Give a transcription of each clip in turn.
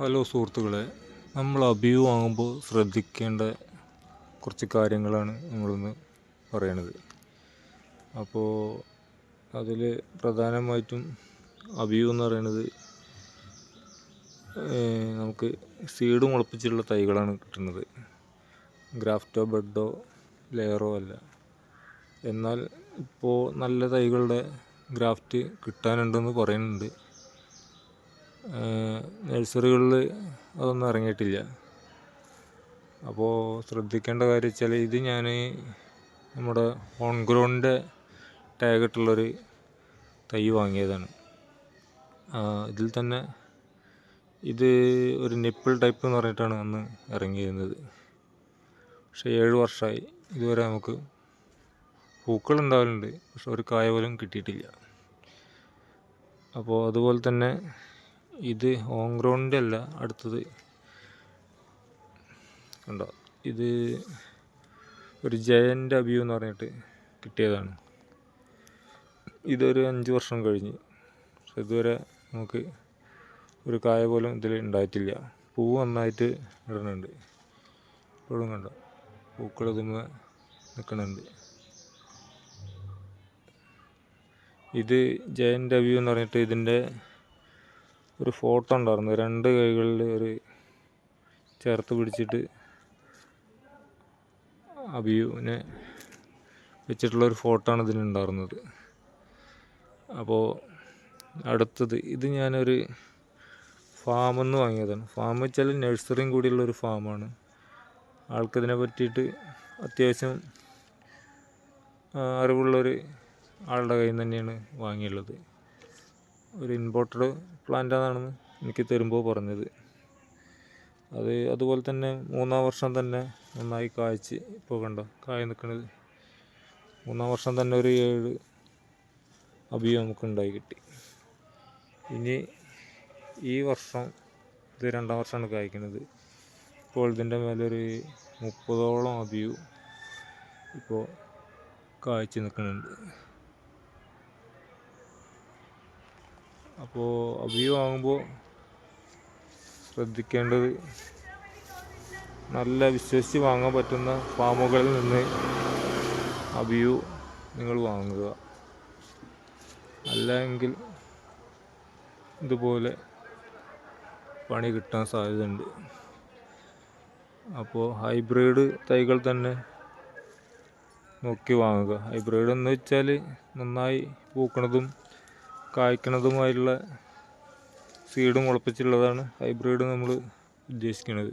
Hello സുഹൃത്തുക്കളെ, നമ്മൾ അബിയു വാങ്ങുമ്പോൾ ശ്രദ്ധിക്കേണ്ട കുറച്ച് കാര്യങ്ങളാണ് നമ്മളിന്ന് പറയണത്. അപ്പോൾ അതിൽ പ്രധാനമായിട്ടും അബിയു എന്ന് പറയുന്നത് നമുക്ക് സീഡ് മുളപ്പിച്ചുള്ള തൈകളാണ് കിട്ടുന്നത്. ഗ്രാഫ്റ്റോ ബെഡോ ലെയറോ അല്ല. എന്നാൽ ഇപ്പോൾ നല്ല തൈകളുടെ ഗ്രാഫ്റ്റ് കിട്ടാനുണ്ടെന്ന് പറയുന്നുണ്ട്. നഴ്സറികളിൽ അതൊന്നും ഇറങ്ങിയിട്ടില്ല. അപ്പോൾ ശ്രദ്ധിക്കേണ്ട കാര്യം വെച്ചാൽ ഇത് ഞാൻ നമ്മുടെ ഓൺ ഗ്രൗണ്ടിൻ്റെ ടാഗിട്ടുള്ളൊരു തൈ വാങ്ങിയതാണ്. ഇതിൽ തന്നെ ഇത് ഒരു നിപ്പിൾ ടൈപ്പ് എന്ന് പറഞ്ഞിട്ടാണ് അന്ന് ഇറങ്ങിയിരുന്നത്. പക്ഷേ 7 വർഷമായി ഇതുവരെ നമുക്ക് പൂക്കളുണ്ടാവലുണ്ട്, പക്ഷെ ഒരു കായ പോലും കിട്ടിയിട്ടില്ല. അപ്പോൾ അതുപോലെ തന്നെ ഇത് ഓൺ ഗ്രൗണ്ടിൻ്റെ അല്ല, അടുത്തത് കണ്ടോ, ഇത് ഒരു ജയൻ്റ് അബിയു എന്ന് പറഞ്ഞിട്ട് കിട്ടിയതാണ്. ഇതൊരു 5 വർഷം കഴിഞ്ഞ്, പക്ഷെ ഇതുവരെ നമുക്ക് ഒരു കായ പോലും ഇതിൽ ഉണ്ടായിട്ടില്ല. പൂവ് നന്നായിട്ട് ഇടുന്നുണ്ട്, ഇപ്പോഴും കണ്ടോ പൂക്കൾ ഇതുമ്മ നിൽക്കുന്നുണ്ട്. ഇത് ജയൻ്റ് അബിയു എന്ന് പറഞ്ഞിട്ട് ഇതിൻ്റെ ഒരു ഫോട്ടോ ഉണ്ടായിരുന്നു. 2 കൈകളിൽ ഒരു ചേർത്ത് പിടിച്ചിട്ട് അബിയുവിനെ വെച്ചിട്ടുള്ളൊരു ഫോട്ടോ ആണ് ഇതിനുണ്ടായിരുന്നത്. അപ്പോൾ അടുത്തത് ഇത് ഞാനൊരു ഫാമിൽ നിന്ന് വാങ്ങിയതാണ്. ഫാം വെച്ചാൽ നഴ്സറിയും കൂടിയുള്ളൊരു ഫാമാണ്. ആൾക്കതിനെ പറ്റിയിട്ട് അത്യാവശ്യം അറിവുള്ളൊരു ആളുടെ കയ്യിൽ നിന്ന് തന്നെയാണ് വാങ്ങിയുള്ളത്. ഒരു ഇമ്പോർട്ടഡ് പ്ലാന്റാണെന്ന് എനിക്ക് തരുമ്പോൾ പറഞ്ഞത്. അതുപോലെ തന്നെ 3-ാം വർഷം തന്നെ നന്നായി കായ്ച്ച്, ഇപ്പോൾ കണ്ടോ കായ നിൽക്കുന്നത്. 3-ാം വർഷം തന്നെ ഒരു 7 അബിയു നമുക്ക് ഉണ്ടായി കിട്ടി. ഇനി ഈ വർഷം ഇത് 2-ാം വർഷമാണ് കായ്ക്കുന്നത്. ഇപ്പോൾ ഇതിൻ്റെ മേലൊരു 30ഓളം അബിയു ഇപ്പോൾ കായ്ച്ച് നിൽക്കുന്നുണ്ട്. അപ്പോൾ അബിയു വാങ്ങുമ്പോൾ ശ്രദ്ധിക്കേണ്ടത്, നല്ല വിശ്വസിച്ച് വാങ്ങാൻ പറ്റുന്ന ഫാമുകളിൽ നിന്ന് അബിയു നിങ്ങൾ വാങ്ങുക. അല്ലെങ്കിൽ ഇതുപോലെ പണി കിട്ടാൻ സാധ്യതയുണ്ട്. അപ്പോൾ ഹൈബ്രിഡ് തൈകൾ തന്നെ നോക്കി വാങ്ങുക. ഹൈബ്രിഡ് എന്ന് വെച്ചാൽ നന്നായി പൂക്കണതും കായ്ക്കണതുമായുള്ള സീഡ് മുളപ്പിച്ചുള്ളതാണ് ഹൈബ്രിഡ് നമ്മൾ ഉദ്ദേശിക്കുന്നത്.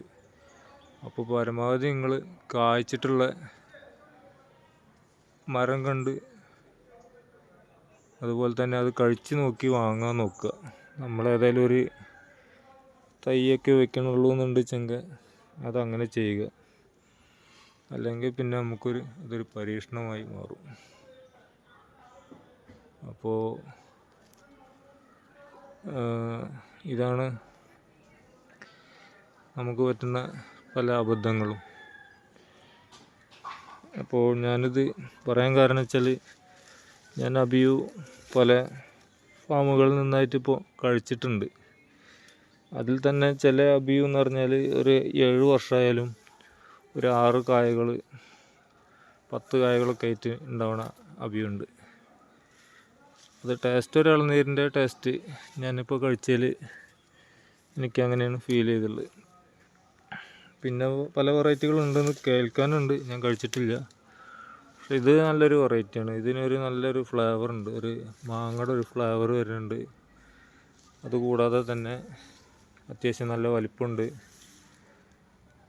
അപ്പോൾ പരമാവധി നിങ്ങൾ കായ്ച്ചിട്ടുള്ള മരം കണ്ട് അതുപോലെ തന്നെ അത് കഴിച്ച് നോക്കി വാങ്ങാൻ നോക്കുക. നമ്മളേതായാലും ഒരു തൈയൊക്കെ വെക്കണുള്ളൂ എന്നുണ്ടെങ്കിൽ അതങ്ങനെ ചെയ്യുക. അല്ലെങ്കിൽ പിന്നെ അതൊരു പരീക്ഷണമായി മാറും. അപ്പോൾ ഇതാണ് നമുക്ക് പറ്റുന്ന പല അബദ്ധങ്ങളും. അപ്പോൾ ഞാനിത് പറയാൻ കാരണം വെച്ചാൽ, ഞാൻ അബിയു പല ഫാമുകളിൽ നിന്നായിട്ട് ഇപ്പോൾ കഴിച്ചിട്ടുണ്ട്. അതിൽ തന്നെ ചില അബിയു എന്ന് പറഞ്ഞാൽ ഒരു 7 വർഷമായാലും ഒരു 6 കായകൾ 10 കായകളൊക്കെ ആയിട്ട് ഉണ്ടാവണ അബിയുണ്ട്. അത് ടേസ്റ്റ്, ഒരു ഇളനീരിൻ്റെ ടേസ്റ്റ് ഞാനിപ്പോൾ കഴിച്ചതിൽ എനിക്കങ്ങനെയാണ് ഫീൽ ചെയ്തിട്ടുള്ളത്. പിന്നെ പല വെറൈറ്റികളുണ്ടെന്ന് കേൾക്കാനുണ്ട്, ഞാൻ കഴിച്ചിട്ടില്ല. പക്ഷെ ഇത് നല്ലൊരു വെറൈറ്റിയാണ്. ഇതിനൊരു നല്ലൊരു ഫ്ലേവർ ഉണ്ട്, ഒരു മാങ്ങയുടെ ഒരു ഫ്ലേവർ വരുന്നുണ്ട്. അതുകൂടാതെ തന്നെ അത്യാവശ്യം നല്ല വലിപ്പമുണ്ട്.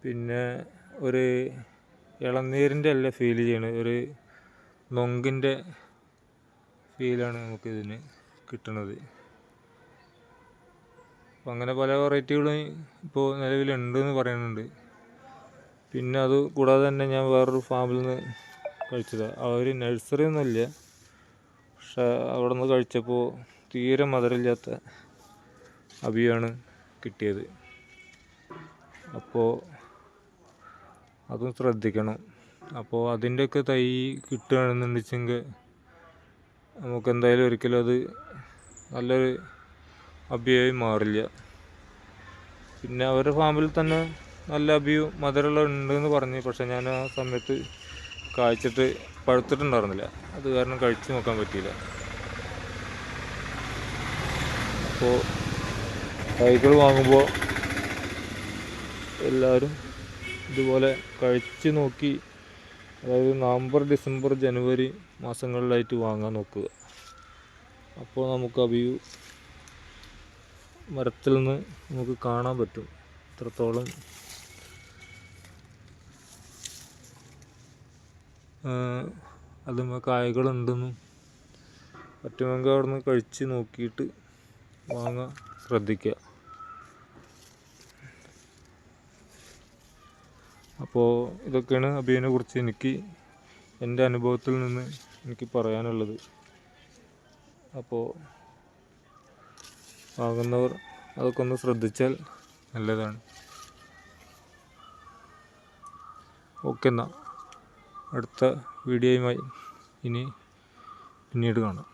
പിന്നെ ഒരു ഇളനീരിൻ്റെ അല്ല ഫീൽ ചെയ്യണത്, ഒരു നൊങ്കിൻ്റെ ഫീലാണ് നമുക്കിതിന് കിട്ടുന്നത്. അപ്പം അങ്ങനെ പല വെറൈറ്റികളും ഇപ്പോൾ നിലവിലുണ്ടെന്ന് പറയുന്നുണ്ട്. പിന്നെ അത് കൂടാതെ തന്നെ ഞാൻ വേറൊരു ഫാമിൽ നിന്ന് കഴിച്ചതാണ്. അവർ നഴ്സറി ഒന്നുമില്ല, പക്ഷെ അവിടെ നിന്ന് കഴിച്ചപ്പോൾ തീരെ മധുരമില്ലാത്ത അബിയാണ് കിട്ടിയത്. അപ്പോൾ അതും ശ്രദ്ധിക്കണം. അപ്പോൾ അതിൻ്റെയൊക്കെ തൈ കിട്ടുകയാണെന്നുണ്ടെങ്കിൽ നമുക്കെന്തായാലും ഒരിക്കലും അത് നല്ലൊരു അബിയായി മാറില്ല. പിന്നെ അവരുടെ ഫാമിൽ തന്നെ നല്ല അബിയു മധുരമുള്ള ഉണ്ടെന്ന് പറഞ്ഞു. പക്ഷെ ഞാൻ ആ സമയത്ത് കായ്ച്ചിട്ട് പഴുത്തിട്ടുണ്ടായിരുന്നില്ല, അത് കാരണം കഴിച്ചു നോക്കാൻ പറ്റിയില്ല. അപ്പോൾ തൈകൾ വാങ്ങുമ്പോൾ എല്ലാവരും ഇതുപോലെ കഴിച്ച് നോക്കി, അതായത് നവംബർ, ഡിസംബർ, ജനുവരി മാസങ്ങളിലായിട്ട് വാങ്ങാൻ നോക്കുക. അപ്പോൾ നമുക്ക് അബിയു മരത്തിൽ നിന്ന് നമുക്ക് കാണാൻ പറ്റും എത്രത്തോളം അതിന്മേൽ കായകളുണ്ടെന്നും. പറ്റുമെങ്കിൽ അവിടെ നിന്ന് കഴിച്ച് നോക്കിയിട്ട് വാങ്ങാൻ ശ്രദ്ധിക്കുക. അപ്പോൾ ഇതൊക്കെയാണ് അബിയുവിനെ കുറിച്ച് എൻ്റെ അനുഭവത്തിൽ നിന്ന് എനിക്ക് പറയാനുള്ളത്. അപ്പോൾ വാങ്ങുന്നവർ അതൊക്കെ ഒന്ന് ശ്രദ്ധിച്ചാൽ നല്ലതാണ്. ഓക്കെ, എന്നാൽ അടുത്ത വീഡിയോയുമായി പിന്നീട് കാണാം.